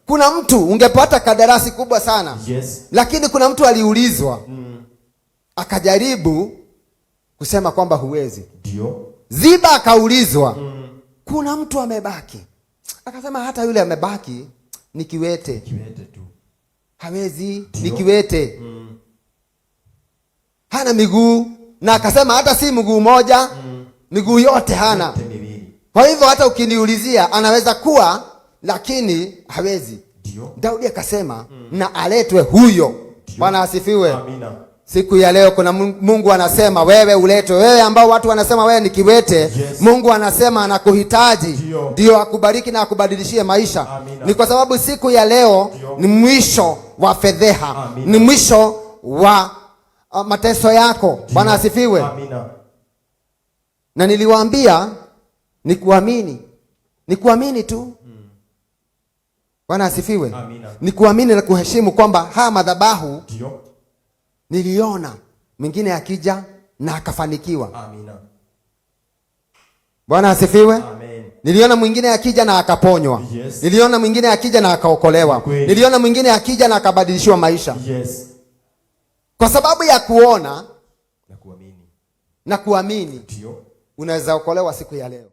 Kuna mtu ungepata kadarasi kubwa sana. Yes. Lakini kuna mtu aliulizwa. Akajaribu kusema kwamba huwezi. Ndio. Ziba akaulizwa. Kuna mtu amebaki. Akasema hata yule amebaki ni kiwete. Kiwete tu. Hawezi, ni kiwete. Hana miguu, na akasema hata si mguu moja, miguu yote hana. Kwa hivyo hata ukiniulizia anaweza kuwa, lakini hawezi. Ndio. Daudi akasema na aletwe huyo. Bwana asifiwe. Amina. Siku ya leo kuna Mungu anasema wewe uletwe. Wewe ambao watu wanasema wewe ni kiwete, yes. Mungu anasema anakuhitaji. Ndio akubariki na akubadilishie maisha. Amina. Ni kwa sababu siku ya leo ni mwisho wa fedheha. Ni mwisho wa mateso yako. Bwana asifiwe. Amina. Na niliwaambia ni kuamini. Ni kuamini tu. Bwana asifiwe. Amina. Ni kuamini na kuheshimu kwamba haya madhabahu ndio niliona mwingine akija na akafanikiwa. Amina. Bwana asifiwe. Amen. Niliona mwingine akija na akaponywa. Yes. Niliona mwingine akija na akaokolewa. Niliona mwingine akija na akabadilishiwa maisha. Yes. Kwa sababu ya kuona na kuamini. Na kuamini. Ndio. Unaweza okolewa siku ya leo.